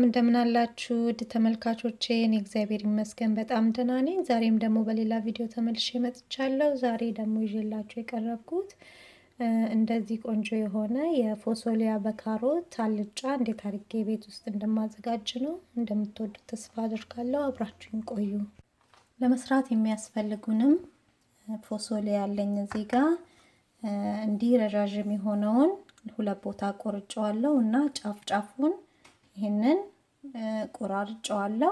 ሰላም እንደምን አላችሁ ውድ ተመልካቾቼ? እኔ እግዚአብሔር ይመስገን በጣም ደህና ነኝ። ዛሬም ደግሞ በሌላ ቪዲዮ ተመልሼ መጥቻለሁ። ዛሬ ደግሞ ይዤላችሁ የቀረብኩት እንደዚህ ቆንጆ የሆነ የፎሶሊያ በካሮት አልጫ እንዴት አድርጌ ቤት ውስጥ እንደማዘጋጅ ነው። እንደምትወዱት ተስፋ አድርጋለሁ። አብራችሁን ቆዩ። ለመስራት የሚያስፈልጉንም ፎሶሊያ ያለኝ እዚህ ጋር እንዲህ ረዣዥም የሆነውን ሁለት ቦታ ቆርጬዋለሁ እና ጫፍ ጫፉን ይሄንን ቆራርጬዋለሁ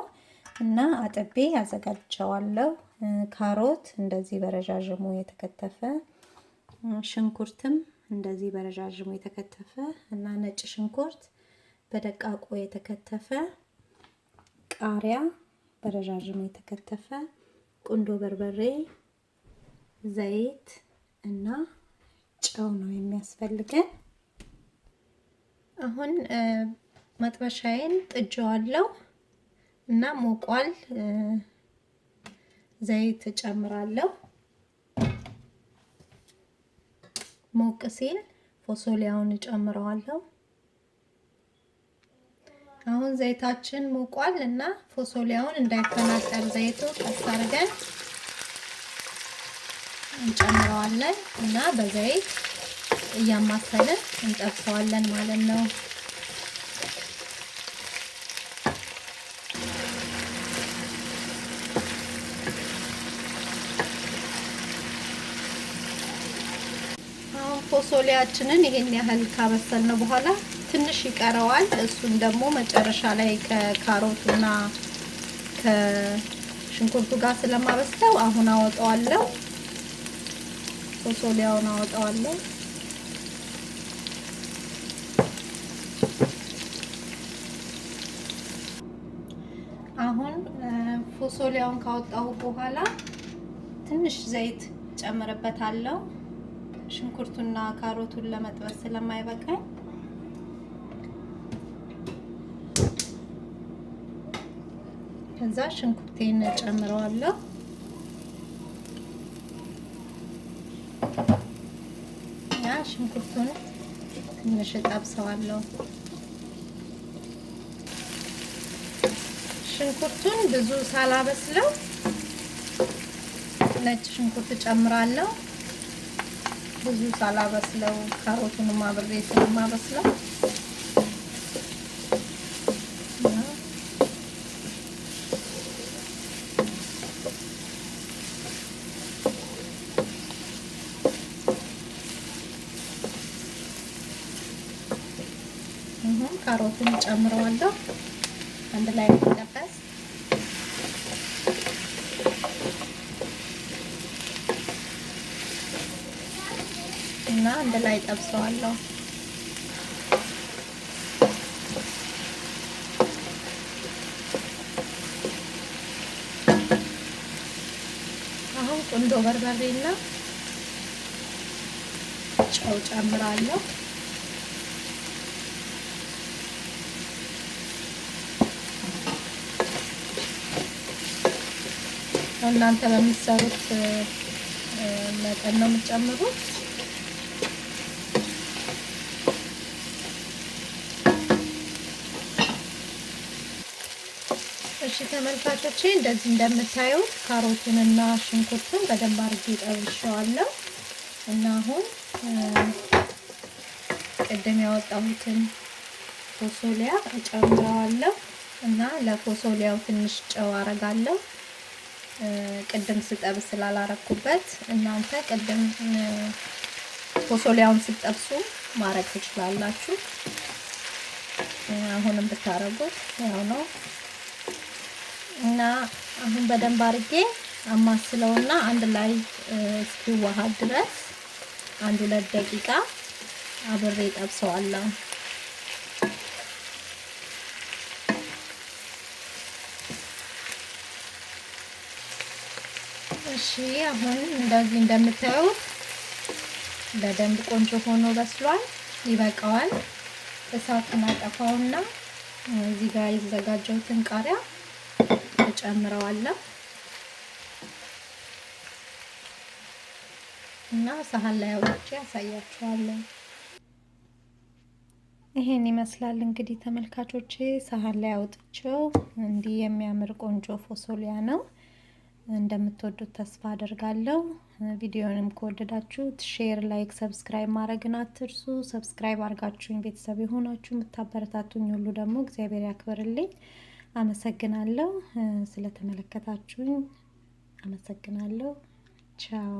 እና አጥቤ አዘጋጅቼዋለሁ። ካሮት እንደዚህ በረዣዥሙ የተከተፈ፣ ሽንኩርትም እንደዚህ በረዣዥሙ የተከተፈ እና ነጭ ሽንኩርት በደቃቁ የተከተፈ፣ ቃሪያ በረዣዥሙ የተከተፈ፣ ቁንዶ በርበሬ፣ ዘይት እና ጨው ነው የሚያስፈልገን። አሁን መጥበሻዬን ጥጄዋለሁ እና ሞቋል። ዘይት እጨምራለሁ። ሞቅ ሲል ፎሶሊያውን እጨምረዋለሁ። አሁን ዘይታችን ሞቋል እና ፎሶሊያውን እንዳይፈናጠር ዘይቱ ቀስ አድርገን እንጨምረዋለን እና በዘይት እያማሰልን እንጠብሰዋለን ማለት ነው። ፎሶሊያችንን ይሄን ያህል ካበሰልነው በኋላ ትንሽ ይቀረዋል። እሱን ደግሞ መጨረሻ ላይ ከካሮቱና ከሽንኩርቱ ጋር ስለማበስለው አሁን አወጣዋለሁ። ፎሶሊያውን አወጣዋለሁ። አሁን ፎሶሊያውን ካወጣሁ በኋላ ትንሽ ዘይት ጨምርበታለሁ። ሽንኩርቱና ካሮቱን ለመጥበስ ስለማይበቃኝ ከዛ ሽንኩርቴን ጨምረዋለሁ። ያ ሽንኩርቱን ትንሽ ጠብሰዋለሁ። ሽንኩርቱን ብዙ ሳላበስለው ነጭ ሽንኩርት ጨምራለሁ። ብዙ ሳላበስለው ካሮቱንም አብሬ ስለማበስለው ካሮቱን ጨምረዋለሁ። አንድ ላይ እንጠብስ እና አንድ ላይ ጠብሰዋለሁ። አሁን ቁንዶ በርበሬና ጨው ጨምራለሁ። እናንተ በሚሰሩት መጠን ነው የምትጨምሩት። እሺ ተመልካቾቼ፣ እንደዚህ እንደምታዩት ካሮቱንና ሽንኩርቱን በደንብ አድርጌ ጠብሼዋለሁ እና አሁን ቅድም ያወጣሁትን ፎሶሊያ እጨምረዋለሁ እና ለፎሶሊያው ትንሽ ጨው አረጋለሁ። ቅድም ስጠብስ ስላላረኩበት እናንተ ቅድም ፎሶሊያውን ስትጠብሱ ማረግ ትችላላችሁ። አሁንም ብታረጉት ያው ነው እና አሁን በደንብ አድርጌ አማስለውና አንድ ላይ እስኪዋሃድ ድረስ 1-2 ደቂቃ አብሬ ጠብሰዋለሁ። እሺ አሁን እንደዚህ እንደምታዩት በደንብ ቆንጆ ሆኖ በስሏል። ይበቃዋል። እሳቱን አጠፋውና እዚህ ጋር የተዘጋጀውትን ቃሪያ እጨምረዋለሁ እና ሳህን ላይ አውጥቼ ያሳያችኋለሁ። ይሄን ይመስላል እንግዲህ ተመልካቾቼ፣ ሳህን ላይ አውጥቼው እንዲህ የሚያምር ቆንጆ ፎሶሊያ ነው። እንደምትወዱት ተስፋ አደርጋለሁ። ቪዲዮንም ከወደዳችሁት ሼር፣ ላይክ፣ ሰብስክራይብ ማድረግን አትርሱ። ሰብስክራይብ አድርጋችሁኝ ቤተሰብ የሆናችሁ የምታበረታቱኝ ሁሉ ደግሞ እግዚአብሔር ያክብርልኝ። አመሰግናለሁ። ስለተመለከታችሁኝ አመሰግናለሁ። ቻው